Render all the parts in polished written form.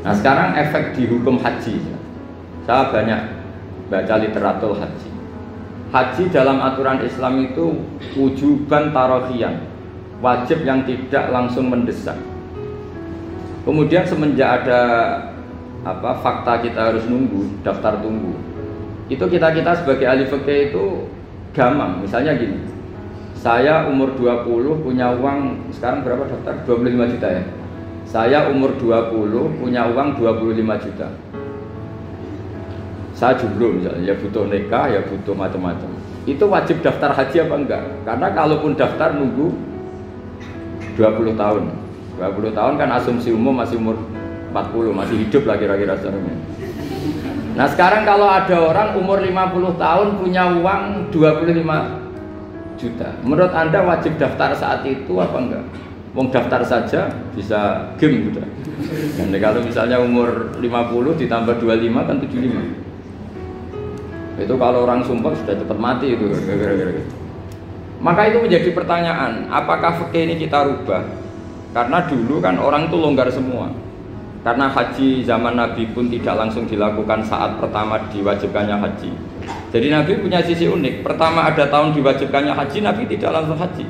Nah sekarang efek di hukum haji. Saya banyak baca literatur haji. Haji dalam aturan Islam itu wujuban tarohian, wajib yang tidak langsung mendesak. Kemudian semenjak ada fakta kita harus nunggu, daftar tunggu, itu kita sebagai ahli fikih itu gamang. Misalnya gini, saya umur 20 punya uang, sekarang berapa daftar? 25 juta ya. Saya umur 20 punya uang 25 juta. Saya jomblo misalnya, ya butuh nikah, ya butuh macam-macam. Itu wajib daftar haji apa enggak? Karena kalaupun daftar nunggu 20 tahun. 20 tahun kan asumsi umum masih umur 40, masih hidup lah kira-kira sebenarnya. Nah sekarang kalau ada orang umur 50 tahun punya uang 25 juta, menurut Anda wajib daftar saat itu apa enggak? Wong daftar saja bisa game gitu. Dan kalau misalnya umur 50 ditambah 25 kan 75. Itu kalau orang sumpah sudah cepat mati itu gara-gara. Maka itu menjadi pertanyaan, apakah fikih ini kita rubah? Karena dulu kan orang itu longgar semua. Karena haji zaman Nabi pun tidak langsung dilakukan saat pertama diwajibkannya haji. Jadi Nabi punya sisi unik. Pertama ada tahun diwajibkannya haji, Nabi tidak langsung haji.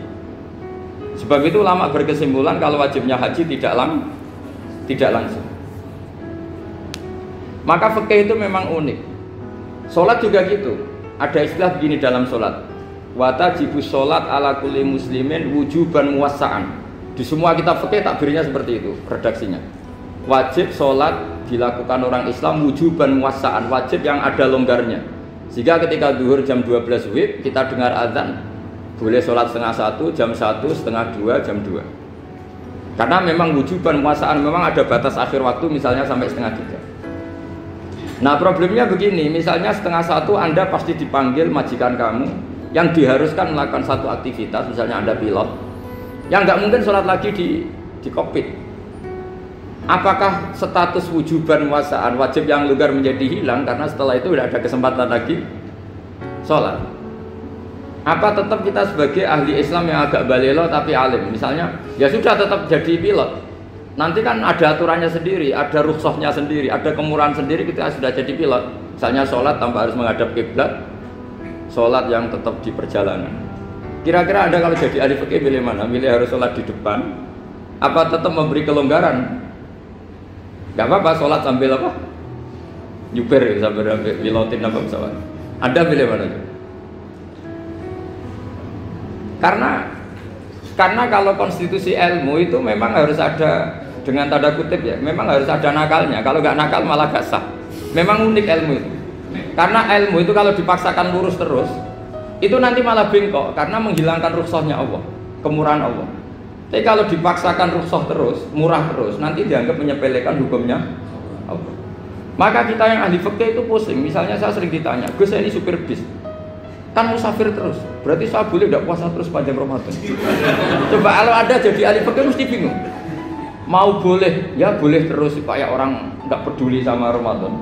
Sebab itu ulama berkesimpulan kalau wajibnya haji tidak langsung. Maka fikih itu memang unik. Sholat juga gitu. Ada istilah begini dalam sholat. Watajibus sholat ala kulli muslimin wujuban muwassa'an. Di semua kitab fikih takbirnya seperti itu, redaksinya. Wajib sholat dilakukan orang Islam wujuban muwassa'an, wajib yang ada longgarnya. Sehingga ketika zuhur jam 12 WIB kita dengar azan, boleh sholat setengah 1, jam 1, setengah 2, jam 2. Karena memang wujuban muwassa'an, memang ada batas akhir waktu misalnya sampai setengah 3. Nah problemnya begini, misalnya setengah 1 Anda pasti dipanggil majikan kamu yang diharuskan melakukan satu aktivitas, misalnya Anda pilot, yang nggak mungkin sholat lagi di kokpit. Apakah status wujuban muwassa'an, wajib yang longgar menjadi hilang karena setelah itu tidak ada kesempatan lagi sholat? Apa tetap kita sebagai ahli Islam yang agak balelo tapi alim, misalnya ya sudah tetap jadi pilot, nanti kan ada aturannya sendiri, ada rukhsahnya sendiri, ada kemurahan sendiri ketika sudah jadi pilot. Misalnya sholat tanpa harus menghadap kiblat, sholat yang tetap di perjalanan. Kira-kira Anda kalau jadi ahli fikih milih mana? Milih harus sholat di depan, apa tetap memberi kelonggaran? Gak apa-apa sholat sambil apa? Nyuper sambil pilotin apa pesawat. Anda milih mana? Karena kalau konstitusi ilmu itu memang harus ada, dengan tanda kutip ya, memang harus ada nakalnya. Kalau nggak nakal malah gak sah. Memang unik ilmu itu. Karena ilmu itu kalau dipaksakan lurus terus, itu nanti malah bengkok karena menghilangkan rukhsahnya Allah, kemurahan Allah. Tapi kalau dipaksakan rukhsah terus, murah terus, nanti dianggap menyepelekan hukumnya Allah. Maka kita yang ahli fikih itu pusing. Misalnya saya sering ditanya, Gus saya ini supir bis, kan musafir terus, berarti saya boleh tidak puasa terus panjang Ramadan? Coba kalau ada jadi ahli fikih mesti bingung. Mau boleh, ya boleh terus kayak orang nggak peduli sama Ramadan.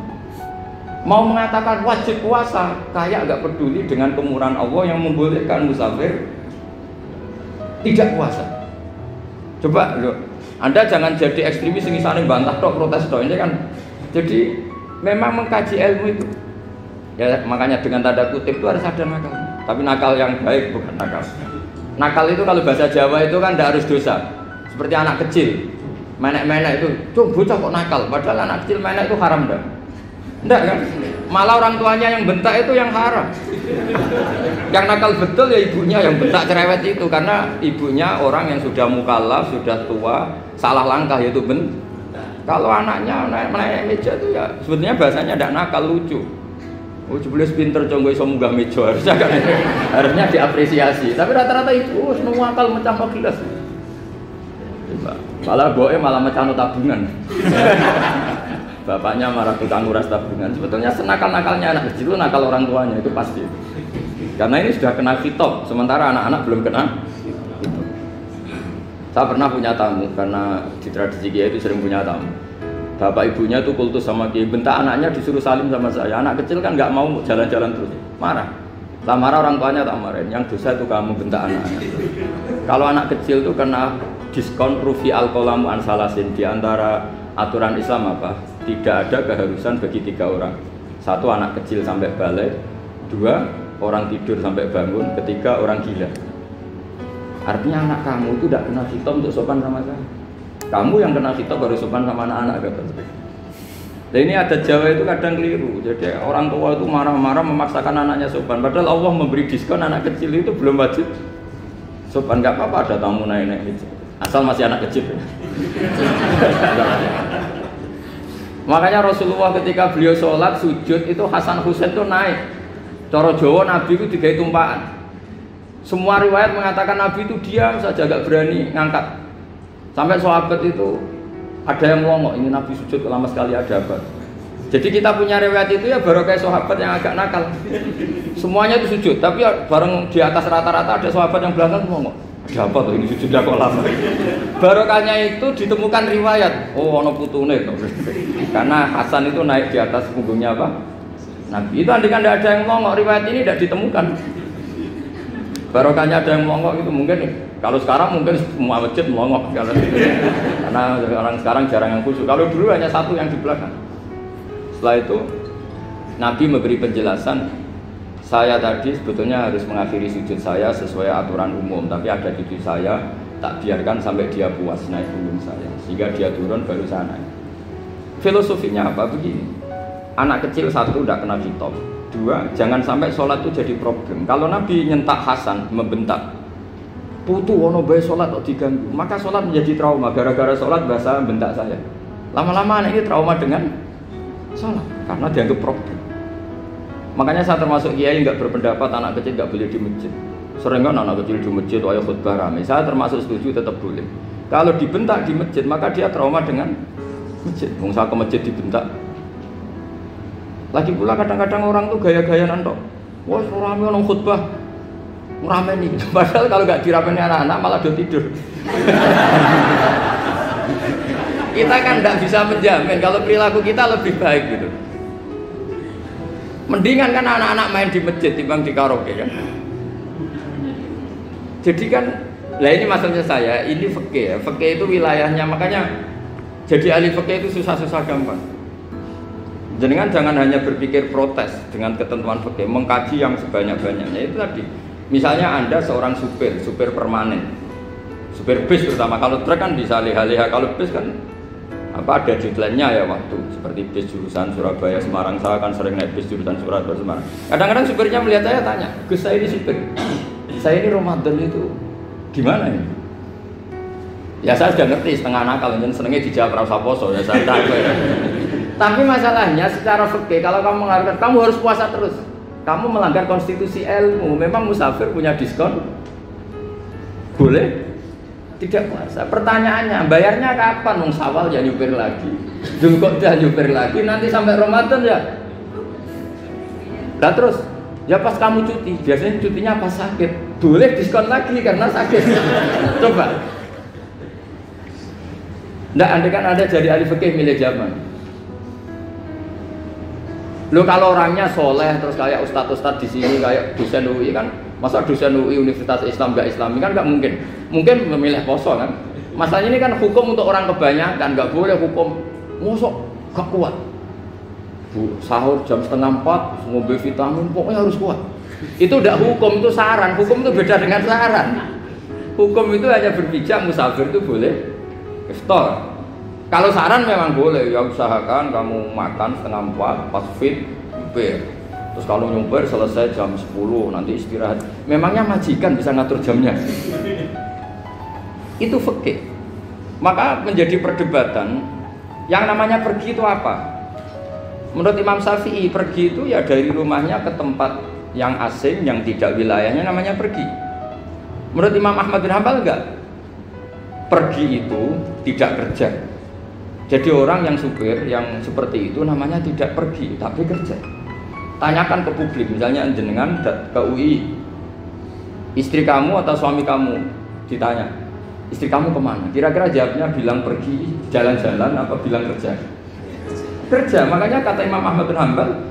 Mau mengatakan wajib puasa, kayak nggak peduli dengan kemurahan Allah yang membolehkan musafir tidak puasa. Coba loh, Anda jangan jadi ekstremis yang misalnya bantah tok, protes tok, ini kan. Jadi memang mengkaji ilmu itu. Ya makanya dengan tanda kutip itu harus ada nakal, tapi nakal yang baik bukan nakal. Nakal itu kalau bahasa Jawa itu kan tidak harus dosa. Seperti anak kecil, menek-menek itu, bocah kok nakal, padahal anak kecil menek itu haram dah. Enggak kan? Malah orang tuanya yang bentak itu yang haram. Yang nakal betul ya ibunya yang bentak cerewet itu, karena ibunya orang yang sudah mukallaf, sudah tua, salah langkah yaitu bentak. Kalau anaknya naik meja itu ya sebetulnya bahasanya tidak nakal, lucu. Oh, jebule pinter conggo iso munggah meja, harusnya kan harusnya diapresiasi. Tapi rata-rata itu semua akal mecah gelas. Malah boe malah mecah tabungan. Bapaknya marah tukang nguras tabungan. Sebetulnya senakal-nakalnya anak kecil itu nakal orang tuanya, itu pasti. Karena ini sudah kena khitab, sementara anak-anak belum kena. Saya pernah punya tamu, karena di tradisi Kiai itu sering punya tamu. Bapak ibunya tuh kultus sama Kiai, bentak anaknya disuruh salim sama saya. Anak kecil kan nggak mau jalan-jalan terus, marah. Lah marah orang tuanya tak marahin, yang dosa itu kamu bentak anak-anak. Kalau anak kecil tuh kena diskon rufi al-qalamu an salasin, di antara aturan Islam apa? Tidak ada keharusan bagi 3 orang. 1 anak kecil sampai balik, 2 orang tidur sampai bangun, 3 orang gila. Artinya anak kamu itu tidak kena khitab untuk sopan sama saya. Kamu yang kena khitab baru sopan sama anak-anak. Nah ini ada Jawa itu kadang keliru. Jadi orang tua itu marah-marah memaksakan anaknya sopan. Padahal Allah memberi diskon anak kecil itu belum wajib sopan. Gak apa-apa ada tamu naik-naik gitu. Asal masih anak kecil. Makanya Rasulullah ketika beliau sholat sujud itu Hasan Husain itu naik. Cara Jawa Nabi itu digawe tumpakan. Semua riwayat mengatakan Nabi itu diam saja gak berani ngangkat. Sampai sahabat itu ada yang melongok, ini Nabi sujud lama sekali ada apa? Jadi kita punya riwayat itu ya baru kayak sahabat yang agak nakal. Semuanya itu sujud, tapi bareng di atas rata-rata ada sahabat yang belakang melongok. Ada apa tuh ini sujudnya kok lama? Barokahnya itu ditemukan riwayat. Oh, ono putune itu. Karena Hasan itu naik di atas punggungnya apa? Nabi. Itu andaikan tidak ada yang melongok, riwayat ini tidak ditemukan. Barokahnya ada yang melongok itu mungkin. Kalau sekarang mungkin semua masjid melongok karena orang sekarang jarang yang khusyuk. Kalau dulu hanya 1 yang di belakang. Setelah itu Nabi memberi penjelasan, saya tadi sebetulnya harus mengakhiri sujud saya sesuai aturan umum, tapi ada cucu saya tak biarkan sampai dia puas naik punggung saya, sehingga dia turun baru saya naik. Filosofinya apa? Begini, anak kecil 1 tidak kena khitab, 2 jangan sampai sholat itu jadi problem. Kalau Nabi nyentak Hasan, membentak, putu ono bae sholat kok diganggu, maka sholat menjadi trauma. Gara-gara sholat bahasa bentak saya. Lama-lama anak ini trauma dengan sholat karena dianggap problem. Makanya saya termasuk kiai nggak berpendapat anak kecil nggak boleh di masjid. Sering kan anak kecil di masjid, ayo khutbah rame. Saya termasuk setuju tetap boleh. Kalau dibentak di masjid maka dia trauma dengan masjid. Saya ke masjid dibentak. Lagi pula kadang-kadang orang tuh gaya-gayaan tok. Wah rame orang khutbah. Rame nih, padahal kalau nggak diramein anak-anak malah udah tidur. Kita kan nggak bisa menjamin kalau perilaku kita lebih baik gitu. Mendingan kan anak-anak main di masjid timbang di karaoke kan. Jadi kan, lah ini maksudnya saya, ini fikih ya, fikih itu wilayahnya, makanya jadi ahli fikih itu susah-susah gampang. Jenengan jangan hanya berpikir protes dengan ketentuan fikih, mengkaji yang sebanyak-banyaknya itu tadi. Misalnya Anda seorang supir permanen, supir bis terutama, kalau truk kan bisa leha-leha, kalau bis kan apa ada deadline-nya ya waktu, seperti bis jurusan Surabaya Semarang, saya kan sering naik bis jurusan Surabaya Semarang. Kadang-kadang supirnya melihat saya tanya, Gus saya ini supir, saya ini Ramadan itu gimana ini? Ya saya sudah ngerti setengah nakal, dan senengnya dijawab rasa poso ya saya tahu ya. Tapi masalahnya secara fikih kalau kamu mengharapkan kamu harus puasa terus. Kamu melanggar konstitusi ilmu. Memang musafir punya diskon? Boleh? Tidak puasa. Pertanyaannya, bayarnya kapan? Nung Syawal ya nyupir lagi, Dzulqa'dah nyupir lagi, nanti sampai Ramadan ya. Nah terus, ya pas kamu cuti, biasanya cutinya pas sakit, boleh diskon lagi karena sakit. Coba. Nggak, andai kan Anda jadi ahli fikih milih zaman. Lo kalau orangnya soleh terus kayak ustadz-ustadz di sini kayak dosen UI kan, masa dosen UI Universitas Islam nggak Islami kan nggak mungkin. Mungkin memilih poso kan. Masalahnya ini kan hukum untuk orang kebanyakan, nggak boleh hukum ngosok gak kuat. Sahur jam 3:30 ngombe vitamin pokoknya harus kuat. Itu udah hukum, itu saran. Hukum itu beda dengan saran. Hukum itu hanya berpijak musafir itu boleh iftar. Kalau saran memang boleh, ya usahakan kamu makan 3:30 pas fit, nyupir. Terus kalau nyupir selesai jam 10, nanti istirahat. Memangnya majikan bisa ngatur jamnya? Itu fikih. Maka menjadi perdebatan, yang namanya pergi itu apa? Menurut Imam Syafi'i, pergi itu ya dari rumahnya ke tempat yang asing, yang tidak wilayahnya namanya pergi. Menurut Imam Ahmad bin Hanbal enggak. Pergi itu tidak kerja. Jadi orang yang supir yang seperti itu namanya tidak pergi tapi kerja. Tanyakan ke publik, misalnya jenengan ke UI, istri kamu atau suami kamu ditanya, istri kamu kemana? Kira-kira jawabnya bilang pergi jalan-jalan apa bilang kerja? Kerja. Makanya kata Imam Ahmad bin Hanbal,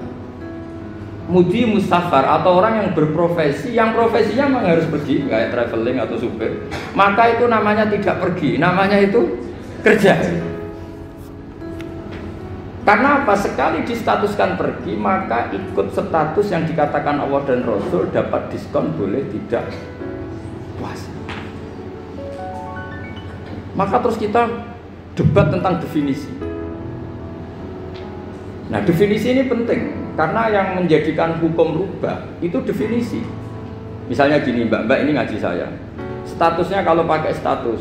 mudi mustafar atau orang yang berprofesi, yang profesinya memang harus pergi, kayak traveling atau supir, maka itu namanya tidak pergi, namanya itu kerja. Karena apa? Sekali distatuskan pergi, maka ikut status yang dikatakan Allah dan Rasul dapat diskon, boleh tidak puasa. Maka terus kita debat tentang definisi. Nah, definisi ini penting karena yang menjadikan hukum rubah itu definisi. Misalnya gini, mbak ini ngaji saya. Statusnya kalau pakai status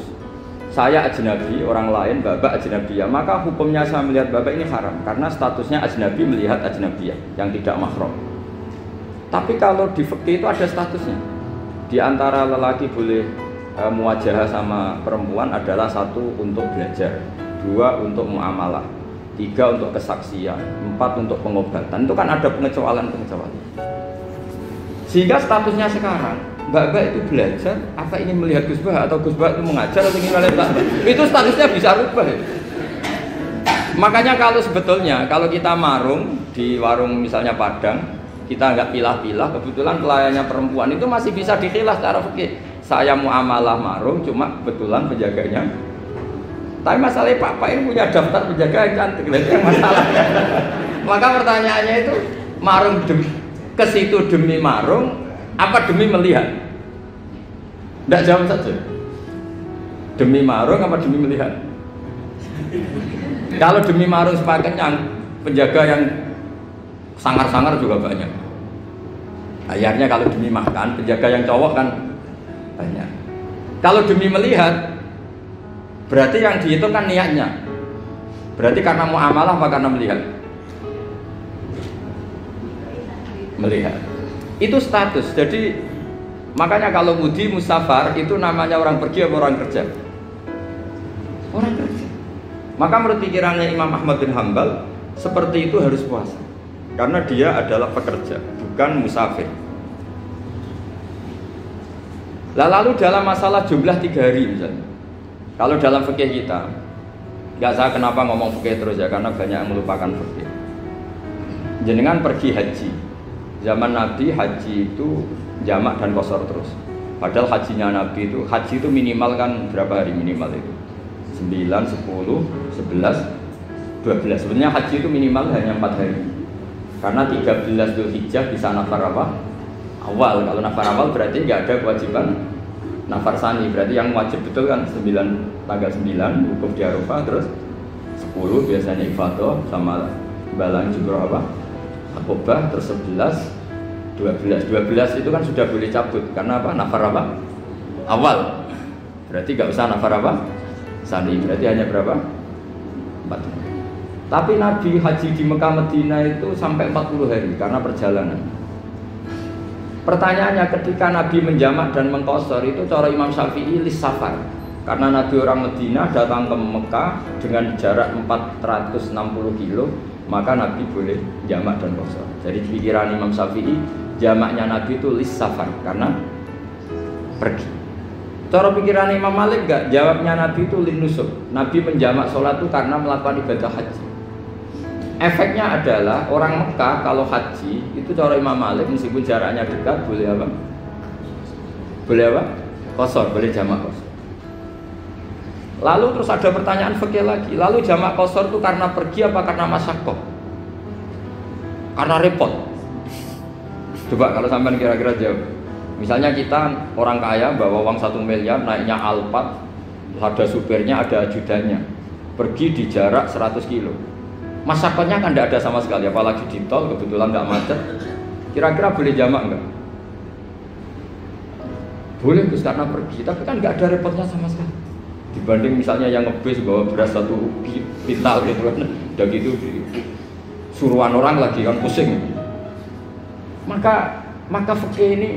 saya ajnabi, orang lain babak ajnabiyah, maka hukumnya saya melihat babak ini haram karena statusnya ajnabi melihat ajnabiyah yang tidak mahram. Tapi kalau di fikih itu ada statusnya. Di antara lelaki boleh muwajahah sama perempuan adalah 1 untuk belajar, 2 untuk muamalah, 3 untuk kesaksian, 4 untuk pengobatan. Itu kan ada pengecualian. Sehingga statusnya sekarang Mbak itu belajar, apa ingin melihat Gus Bah atau Gus Bah itu mengajar atau ingin melihat Mbak? Itu statusnya bisa rubah ya. Makanya kalau sebetulnya kalau kita marung di warung misalnya Padang, kita nggak pilah-pilah, kebetulan pelayannya perempuan itu masih bisa dikilah secara fikih. Saya muamalah marung, cuma kebetulan penjaganya. Tapi masalahnya Pak ini punya daftar penjaga yang cantik, itu yang masalahnya. Maka pertanyaannya itu marung ke situ demi marung apa demi melihat? Tidak jawab saja. Demi marung apa demi melihat? Kalau demi marung sepaket yang penjaga yang sangar-sangar juga banyak. Akhirnya kalau demi makan, penjaga yang cowok kan banyak. Kalau demi melihat, berarti yang dihitung kan niatnya. Berarti karena muamalah apa karena melihat? Melihat. Itu status. Jadi makanya kalau mudi musafar itu namanya orang pergi atau orang kerja? Orang kerja. Maka menurut pikirannya Imam Ahmad bin Hambal seperti itu harus puasa karena dia adalah pekerja, bukan musafir. Lalu dalam masalah jumlah 3 hari misalnya, kalau dalam fikih kita, nggak saya kenapa ngomong fikih terus ya, karena banyak yang melupakan fikih. Jenengan pergi haji, zaman Nabi haji itu jamak dan qashar terus. Padahal hajinya Nabi itu, haji itu minimal kan berapa hari minimal itu? 9, 10, 11, 12. Sebenarnya haji itu minimal hanya 4 hari. Karena 13 Dzulhijjah bisa nafar apa? Awal. Kalau nafar awal berarti nggak ada kewajiban nafar sani. Berarti yang wajib betul kan 9, tanggal 9 wukuf di Arafah, terus 10 biasanya ifadah sama balang jumroh apa? Akobah, terus 11, 12 itu kan sudah boleh cabut karena apa? Nafar apa? Awal. Berarti nggak usah nafar apa? Sani. Berarti hanya berapa? 4 hari. Tapi Nabi haji di Mekah Medina itu sampai 40 hari karena perjalanan. Pertanyaannya, ketika Nabi menjamak dan mengqashar itu cara Imam Syafi'i lis safar. Karena Nabi orang Medina datang ke Mekah dengan jarak 460 kilo, maka Nabi boleh jamak dan qashar. Jadi pikiran Imam Syafi'i, jamaknya Nabi itu lis safar karena pergi. Cara pikiran Imam Malik enggak, jawabnya Nabi itu lin nusuk. Nabi menjamak sholat itu karena melakukan ibadah haji. Efeknya adalah orang Mekah kalau haji itu cara Imam Malik meskipun jaraknya dekat boleh apa? Boleh apa? Qashar, boleh jamak qashar. Lalu terus ada pertanyaan fikih lagi. Lalu jamak qashar itu karena pergi apa karena masyaqqah? Karena repot. Coba kalau sampean kira-kira jawab. Misalnya kita orang kaya bawa uang 1 miliar naiknya Alphard, ada supirnya, ada ajudannya, pergi di jarak 100 kilo. Masyaqqahnya kan tidak ada sama sekali, apalagi di tol kebetulan nggak macet. Kira-kira boleh jamak nggak? Boleh Gus karena pergi, tapi kan nggak ada repotnya sama sekali. Dibanding misalnya yang ngebis bawa beras 1 pintal gitu kan, udah gitu suruhan orang lagi kan pusing. Maka fikih ini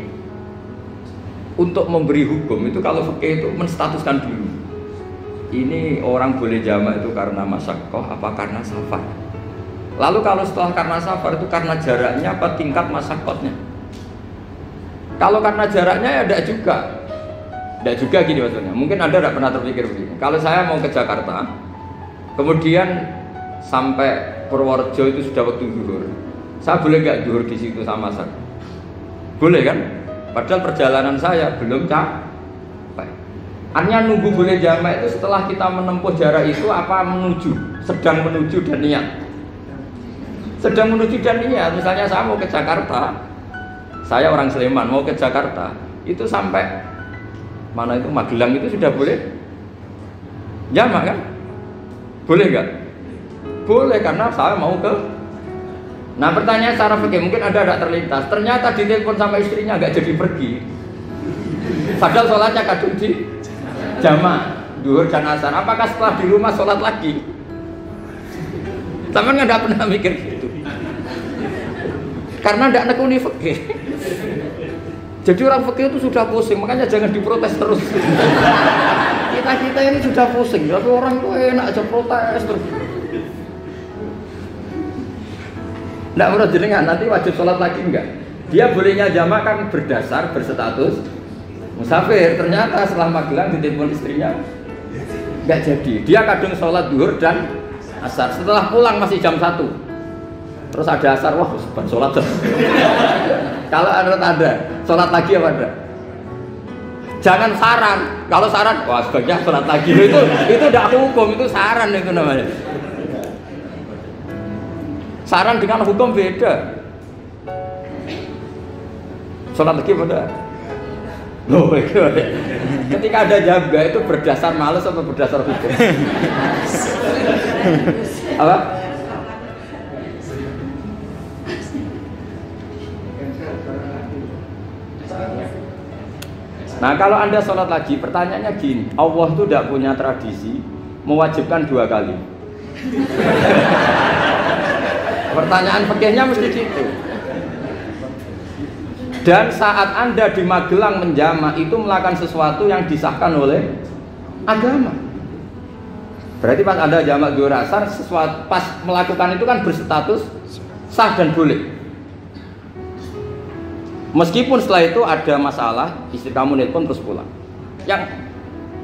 untuk memberi hukum itu kalau fikih itu menstatuskan dulu. Ini orang boleh jamak itu karena masyaqqah apa karena safar. Lalu kalau setelah karena safar itu karena jaraknya apa tingkat masyaqqahnya. Kalau karena jaraknya ya tidak juga. Tidak juga gini maksudnya. Mungkin Anda tidak pernah terpikir begini. Kalau saya mau ke Jakarta, kemudian sampai Purworejo itu sudah waktu zuhur. Saya boleh nggak zuhur di situ sama asar? Boleh kan? Padahal perjalanan saya belum capek. Artinya nunggu boleh jamak itu setelah kita menempuh jarak itu apa menuju, sedang menuju dan niat. sedang menuju dan niat. Misalnya saya mau ke Jakarta, saya orang Sleman mau ke Jakarta, itu sampai mana itu Magelang itu sudah boleh jamak kan? Boleh nggak? Boleh karena saya mau ke. Nah pertanyaan secara fikih mungkin ada terlintas. Ternyata ditelepon sama istrinya nggak jadi pergi. Padahal sholatnya kadung di jamak, duhur dan asar. Apakah setelah di rumah sholat lagi? Sama nggak pernah mikir gitu. Karena nggak nekuni fikih. Jadi orang fikih itu sudah pusing, makanya jangan diprotes terus. Kita ini sudah pusing, tapi orang itu enak aja protes terus. Nggak menurut jenengan nanti wajib sholat lagi enggak? Dia bolehnya jamak kan berdasar berstatus musafir. Ternyata setelah Magelang ditelepon istrinya nggak jadi. Dia kadung sholat duhur dan asar. Setelah pulang masih jam 1. Terus ada asar, wah sempat sholat. Kalau ada sholat lagi apa ada? Jangan saran. Kalau saran, wah sebaiknya sholat lagi. Itu tidak hukum, itu saran itu namanya. Saran dengan hukum beda. Sholat lagi pada. Loh, ketika ada jaga itu berdasar malas atau berdasar hukum? Apa? Nah kalau Anda sholat lagi, pertanyaannya gini, Allah itu tidak punya tradisi mewajibkan 2 kali. Pertanyaan fikihnya mesti gitu. Dan saat Anda di Magelang menjamak itu melakukan sesuatu yang disahkan oleh agama. Berarti pas Anda jamak duhur asar, sesuatu pas melakukan itu kan berstatus sah dan boleh. Meskipun setelah itu ada masalah, istri kamu nelpon terus pulang.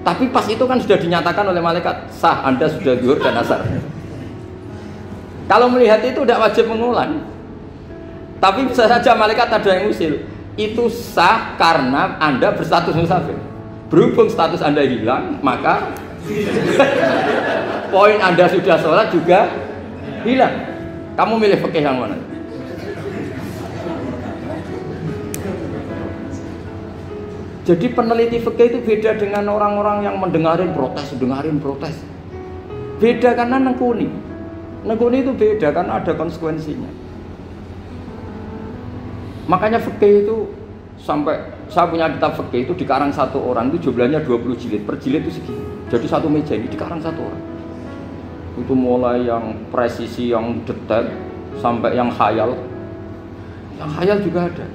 Tapi pas itu kan sudah dinyatakan oleh malaikat sah, Anda sudah duhur dan asar. Kalau melihat itu tidak wajib mengulang. Tapi bisa saja malaikat ada yang usil. Itu sah karena Anda berstatus musafir. Berhubung status Anda hilang, maka poin Anda sudah sholat juga hilang. Kamu milih fikih yang mana? Jadi peneliti fikih itu beda dengan orang-orang yang mendengarin protes. Beda karena nengkuni. Nengkuni itu beda karena ada konsekuensinya. Makanya fikih itu sampai saya punya kitab fikih itu dikarang satu orang itu jumlahnya 20 jilid. Per jilid itu segini. Jadi satu meja ini dikarang satu orang. Itu mulai yang presisi, yang detail sampai yang khayal. Yang khayal juga ada.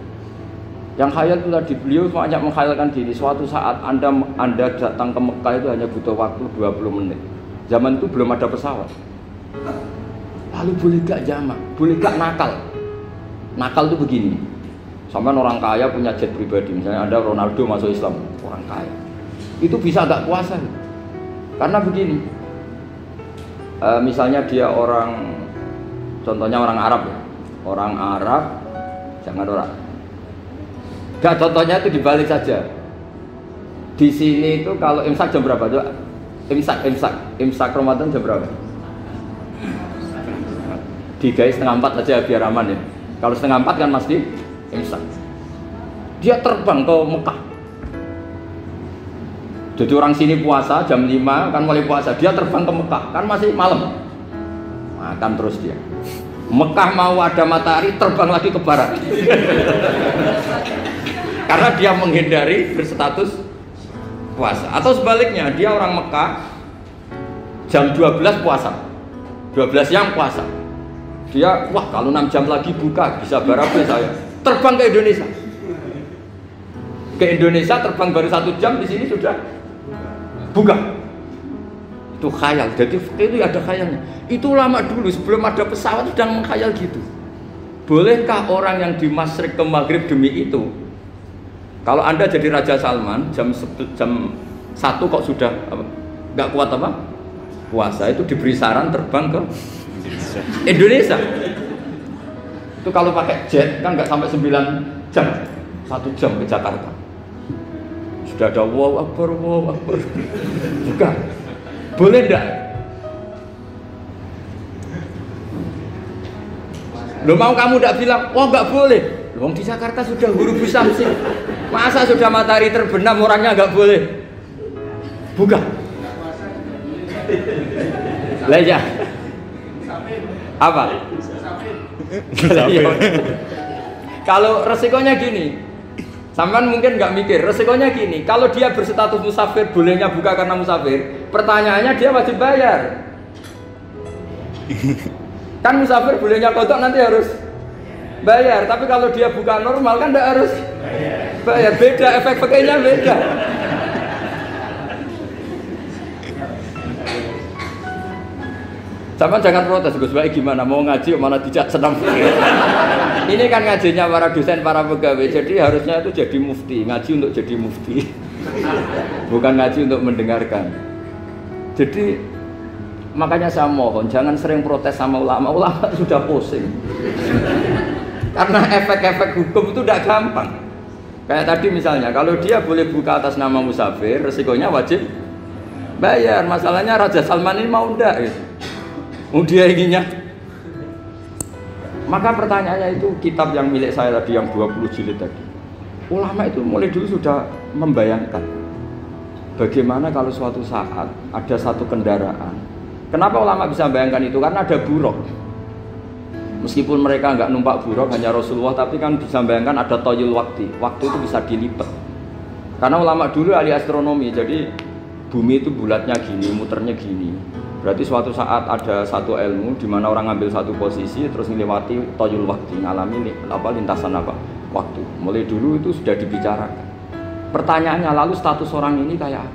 Yang khayal itu tadi beliau banyak menghayalkan diri. Suatu saat Anda datang ke Mekah itu hanya butuh waktu 20 menit. Zaman itu belum ada pesawat. Lalu boleh gak jamak? Boleh gak nakal? Nakal itu begini. Sampai orang kaya punya jet pribadi. Misalnya ada Ronaldo masuk Islam, orang kaya. Itu bisa gak puasa? Karena begini. Misalnya dia orang, contohnya orang Arab ya. Orang Arab, jangan orang. Gak, contohnya itu dibalik saja. Di sini itu kalau imsak jam berapa? Imsak Ramadan jam berapa? Digai 3:30 aja biar aman ya. Kalau 3:30 kan mesti imsak. Dia terbang ke Mekah. Jadi orang sini puasa jam 5 kan mulai puasa. Dia terbang ke Mekah kan masih malam. Makan terus dia. Mekah mau ada matahari terbang lagi ke barat. Karena dia menghindari berstatus puasa. Atau sebaliknya, dia orang Mekah jam 12 puasa. 12 siang puasa. Dia, wah kalau 6 jam lagi buka, bisa berapa saya? Terbang ke Indonesia. Ke Indonesia terbang baru 1 jam, di sini sudah buka. Itu khayal. Jadi itu ada khayalnya. Itu lama dulu sebelum ada pesawat sedang mengkhayal gitu. Bolehkah orang yang di Masyriq ke Maghrib demi itu? Kalau Anda jadi Raja Salman jam 1 kok sudah nggak kuat apa? Puasa, itu diberi saran terbang ke Indonesia. Itu kalau pakai jet kan nggak sampai 9 jam, 1 jam ke Jakarta. Sudah ada wow akbar. Bukan. Boleh enggak? Lo mau kamu tidak bilang, oh nggak boleh. Lo di Jakarta sudah huruf samsi. Masa sudah matahari terbenam orangnya nggak boleh? Buka. Lah ya. Apa? Kalau resikonya gini, sampean mungkin nggak mikir. Resikonya gini, kalau dia berstatus musafir, bolehnya buka karena musafir. Pertanyaannya dia wajib bayar. Kan musafir bolehnya kodok nanti harus bayar. Tapi kalau dia buka normal kan tidak harus bayar. Beda, efek pakainya beda. Sama jangan protes, Gus Baik gimana mau ngaji mana tidak senang. Ini kan ngajinya para dosen, para pegawai. Jadi harusnya itu jadi mufti, ngaji untuk jadi mufti. Bukan ngaji untuk mendengarkan. Jadi makanya saya mohon jangan sering protes sama ulama. Ulama sudah pusing. Karena efek-efek hukum itu tidak gampang. Kayak tadi misalnya, kalau dia boleh buka atas nama musafir, resikonya wajib bayar. Masalahnya Raja Salman ini mau ndak gitu. Dia inginnya. Maka pertanyaannya itu kitab yang milik saya tadi yang 20 jilid tadi. Ulama itu mulai dulu sudah membayangkan bagaimana kalau suatu saat ada satu kendaraan. Kenapa ulama bisa membayangkan itu? Karena ada buruk. Meskipun mereka nggak numpak buruk, hanya Rasulullah, tapi kan bisa membayangkan ada toyul waktu. Waktu itu bisa dilipat. Karena ulama dulu ahli astronomi, jadi bumi itu bulatnya gini, muternya gini. Berarti suatu saat ada satu ilmu di mana orang ngambil satu posisi terus melewati toyul waktu, ngalami lintasan waktu. Mulai dulu itu sudah dibicarakan. Pertanyaannya lalu status orang ini kayak apa?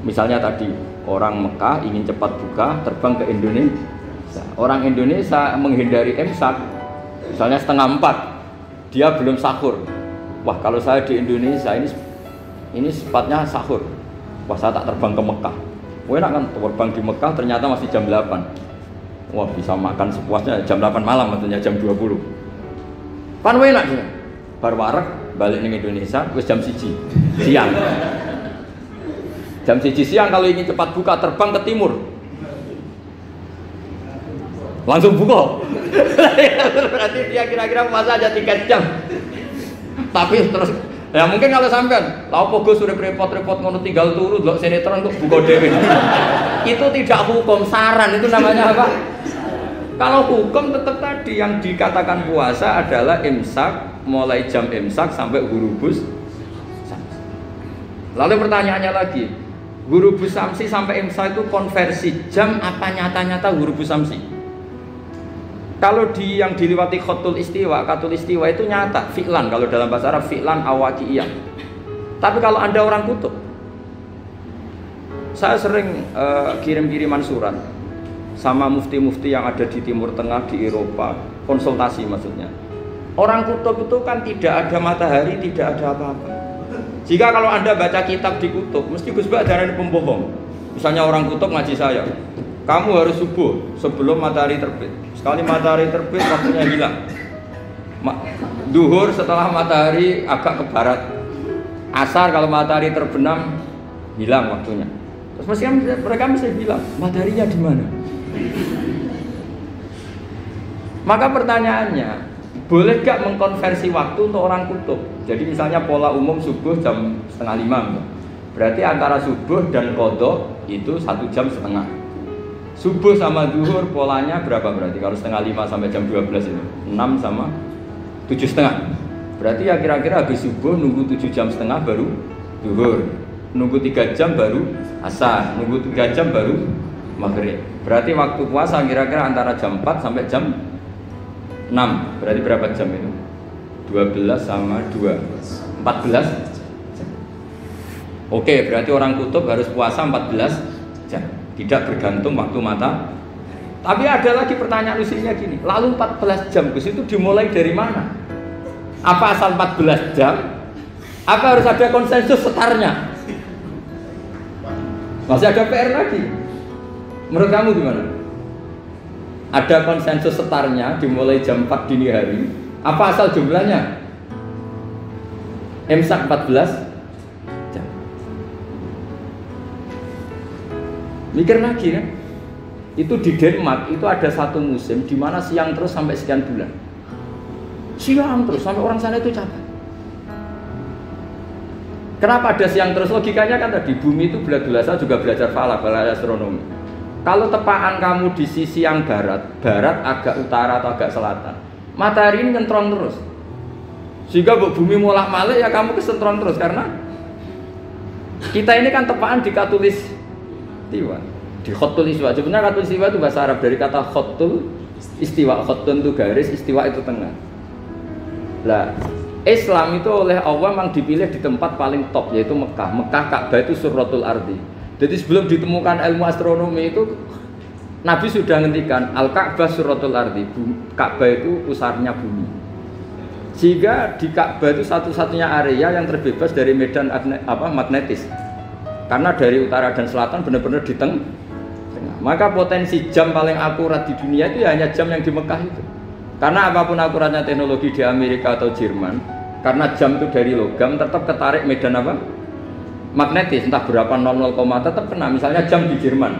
Misalnya tadi orang Mekah ingin cepat buka terbang ke Indonesia. Orang Indonesia menghindari imsak, misalnya 3:30, dia belum sahur. Wah kalau saya di Indonesia ini sepatnya sahur. Wah saya tak terbang ke Mekah. Wah enak kan terbang di Mekah ternyata masih jam 8. Wah bisa makan sepuasnya jam 8 malam maksudnya jam 20. Pan enak dia. Bar wareg balik ning Indonesia wis jam 1 siang. Jam 1 siang kalau ingin cepat buka terbang ke timur. Langsung buka. Berarti dia kira-kira puasa aja 3 jam. Tapi terus ya mungkin kalau sampean, lah opo Gus sudah repot-repot ngono tinggal turu delok sinetron kok buka dhewe. Itu tidak hukum, saran itu namanya apa? Kalau hukum tetap tadi yang dikatakan puasa adalah imsak, mulai jam imsak sampai hurubus. Lalu pertanyaannya lagi, hurubus samsi sampai imsak itu konversi jam apa nyata-nyata hurubus samsi? Kalau yang diliwati khatul istiwa itu nyata, fi'lan kalau dalam bahasa Arab fi'lan awaqiyah. Tapi kalau Anda orang kutub, saya sering kirim-kiriman surat sama mufti-mufti yang ada di Timur Tengah, di Eropa, konsultasi maksudnya. Orang kutub itu kan tidak ada matahari, tidak ada apa-apa. Jika kalau Anda baca kitab di kutub, mesti Gus Bak darani pembohong. Misalnya orang kutub ngaji saya, kamu harus subuh sebelum matahari terbit. Sekali matahari terbit waktunya hilang. Duhur setelah matahari agak ke barat. Asar kalau matahari terbenam hilang waktunya. Terus mereka mesti bilang mataharinya di mana? Maka pertanyaannya, boleh gak mengkonversi waktu untuk orang kutub? Jadi misalnya pola umum subuh jam 4:30. Berarti antara subuh dan qadha itu 1,5 jam. Subuh sama duhur polanya berapa berarti? Kalau 4:30 sampai jam 12 itu 6 sama 7,5. Berarti ya kira-kira habis subuh nunggu 7,5 jam baru duhur, nunggu 3 jam baru asar, nunggu 3 jam baru maghrib. Berarti waktu puasa kira-kira antara jam 4 sampai jam 6. Berarti berapa jam itu? 12 sama 2 14 jam. Oke, berarti orang kutub harus puasa 14 jam. Tidak bergantung waktu mata. Tapi ada lagi pertanyaan lucunya gini, lalu 14 jam Gus itu dimulai dari mana? Apa asal 14 jam? Apa harus ada konsensus setarnya? Masih ada PR lagi. Menurut kamu gimana? Ada konsensus setarnya dimulai jam 4 dini hari. Apa asal jumlahnya? Imsak 14 jam. Mikir lagi kan? Itu di Denmark itu ada satu musim di mana siang terus sampai sekian bulan. Siang terus sampai orang sana itu capek. Kenapa ada siang terus? Logikanya kan tadi bumi itu saya juga belajar falak, belajar astronomi. Kalau tepaan kamu di sisi yang barat agak utara atau agak selatan, matahari ini nyentrong terus. Sehingga bumi molak-malik ya kamu kesentrong terus karena kita ini kan tepaan di khatulistiwa, di khatul istiwa. Sebenarnya khatul istiwa itu bahasa Arab dari kata khatul istiwa. Khatun itu garis, istiwa itu tengah. Lah, Islam itu oleh Allah memang dipilih di tempat paling top yaitu Mekah. Mekah Ka'bah itu surratul ardi. Jadi sebelum ditemukan ilmu astronomi itu Nabi sudah ngendikan Al-Ka'bah surratul ardi. Ka'bah itu pusarnya bumi. Sehingga di Ka'bah itu satu-satunya area yang terbebas dari medan magnetis. Karena dari utara dan selatan benar-benar di tengah. Maka potensi jam paling akurat di dunia itu ya hanya jam yang di Mekah itu. Karena apapun akuratnya teknologi di Amerika atau Jerman, karena jam itu dari logam tetap ketarik medan magnetis, entah berapa 00, tetap kena. Misalnya jam di Jerman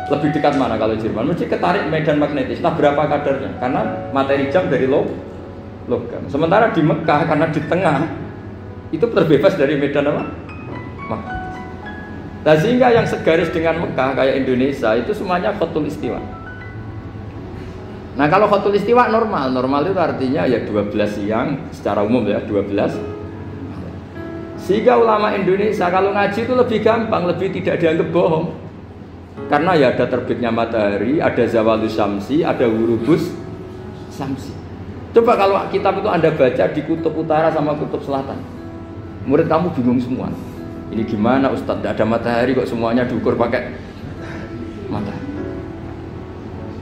lebih dekat mana kalau Jerman, mesti ketarik medan magnetis, entah berapa kadarnya, karena materi jam dari logam. Sementara di Mekah karena di tengah itu terbebas dari medan magnetis. Nah, sehingga yang segaris dengan Mekah kayak Indonesia itu semuanya khatul istiwa. Nah, kalau khatul istiwa normal itu artinya ya 12 siang secara umum ya 12. Sehingga ulama Indonesia kalau ngaji itu lebih gampang, lebih tidak dianggap bohong. Karena ya ada terbitnya matahari, ada zawalus syamsi, ada wurubus syamsi. Coba kalau kitab itu Anda baca di kutub utara sama kutub selatan, murid kamu bingung semua. Ini gimana Ustadz, tidak ada matahari kok semuanya diukur pakai matahari.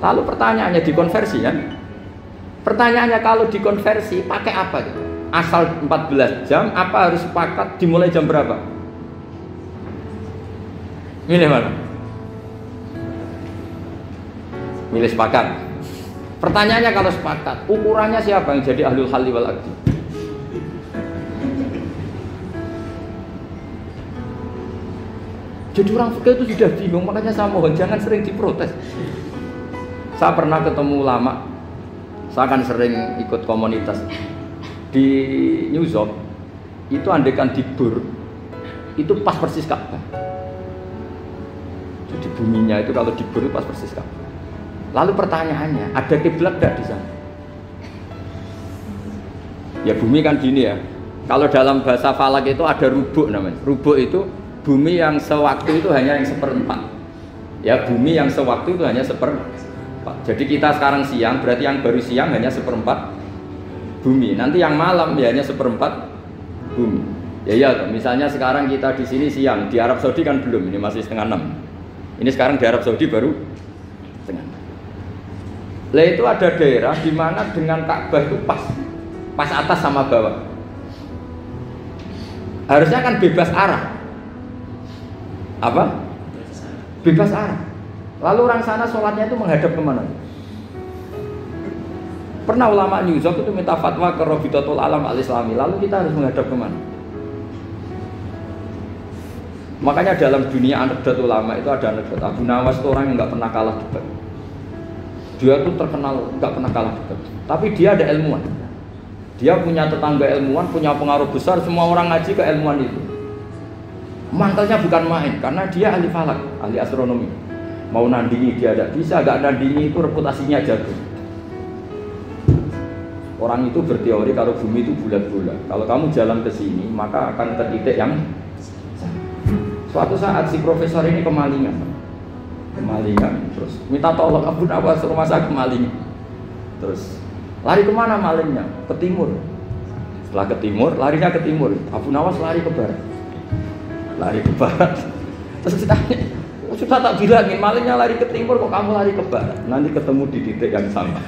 Lalu pertanyaannya dikonversi kan? Pertanyaannya kalau dikonversi pakai apa gitu? Asal 14 jam, apa harus sepakat dimulai jam berapa? Milih mana? Milih sepakat. Pertanyaannya kalau sepakat, ukurannya siapa yang jadi ahlul halli wal aqdi? Jadi orang fikih itu sudah bingung, makanya saya mohon jangan sering diprotes. Saya pernah ketemu ulama, saya kan sering ikut komunitas di New York. Itu andekan di Bur, itu pas persis Ka'bah. Jadi buminya itu kalau di Bur pas persis Ka'bah. Lalu pertanyaannya, ada kiblat tidak di sana? Ya bumi kan gini ya. Kalau dalam bahasa falak itu ada rubuk namanya. Rubuk itu bumi yang sewaktu itu hanya yang seperempat. Ya bumi yang sewaktu itu hanya seperempat. Jadi kita sekarang siang, berarti yang baru siang hanya seperempat bumi. Nanti yang malam ya hanya seperempat bumi. Ya, misalnya sekarang kita di sini siang, di Arab Saudi kan belum, ini masih setengah 6. Ini sekarang di Arab Saudi baru setengah 6. Lah itu ada daerah di mana dengan Ka'bah itu pas atas sama bawah. Harusnya kan bebas arah. Apa? Bebas arah. Lalu orang sana sholatnya itu menghadap kemana? Pernah ulama New York itu minta fatwa ke Rabitatul Alam Al-Islami. Lalu kita harus menghadap kemana? Makanya dalam dunia anekdot ulama itu ada anekdot Abu Nawas itu orang yang nggak pernah kalah debat. Dia tuh terkenal nggak pernah kalah debat. Tapi dia ada ilmuwan. Dia punya tetangga ilmuwan, punya pengaruh besar. Semua orang ngaji ke ilmuwan itu. Mantelnya bukan main, karena dia ahli falak, ahli astronomi. Mau nandingi dia tidak bisa, gak nandingi itu reputasinya jago. Orang itu berteori kalau bumi itu bulat-bulat. Kalau kamu jalan ke sini, maka akan ke titik yang suatu saat si profesor ini kemalingan, terus minta tolong Abu Nawas rumah saya kemalingan. Terus lari kemana malingnya? Ke timur. Setelah ke timur, larinya ke timur. Abu Nawas lari ke barat. Terus ditanya, sudah tak bilangin malingnya lari ke timur kok kamu lari ke barat. Nanti ketemu di titik yang sama.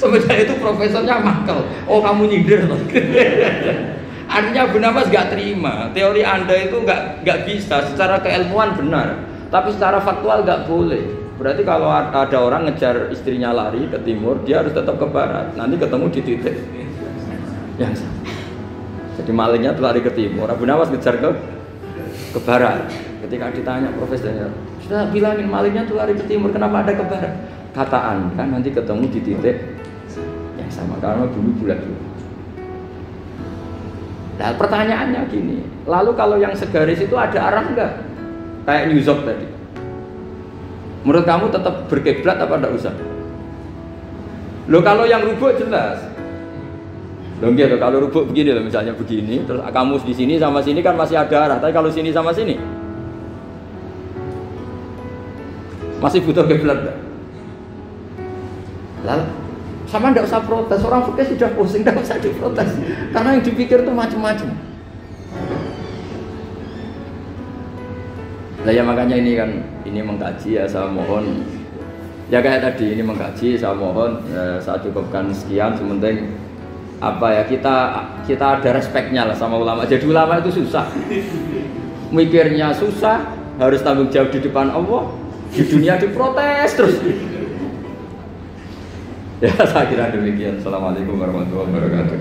Sebenarnya itu profesornya makel. Oh kamu nyindir. Artinya Abu Nawas gak terima. Teori Anda itu gak bisa. Secara keilmuan benar, tapi secara faktual gak boleh. Berarti kalau ada orang ngejar istrinya lari ke timur, dia harus tetap ke barat. Nanti ketemu di titik yang sama. Jadi malingnya lari ke timur, Abu Nawas ngejar ke barat. Ketika ditanya profesornya, Sudah bilangin malingnya tuh lari ke timur, kenapa ada ke barat? Kata Anda nanti ketemu di titik yang sama karena bumi bulat dulu. Nah pertanyaannya gini, lalu kalau yang segaris itu ada arah enggak? Kayak New York tadi. Menurut kamu tetap berkiblat apa enggak usah? Loh kalau yang rubuk jelas. Loh gitu, kalau rubuk begini loh, misalnya begini, terus kamu di sini sama sini kan masih ada arah, tapi kalau sini sama sini masih butuh kiblat enggak? Lalu sama ndak usah protes, orang fikih sudah pusing, ndak usah diprotes karena yang dipikir itu macam-macam. Lah ya makanya ini mengkaji ya, saya mohon ya kayak tadi ini mengkaji, saya mohon saya cukupkan sekian. Sementing apa ya, kita ada respeknya lah sama ulama. Jadi ulama itu susah, mikirnya susah, harus tanggung jawab di depan Allah, di dunia diprotes terus. Ya saya kira demikian. Assalamualaikum warahmatullahi wabarakatuh.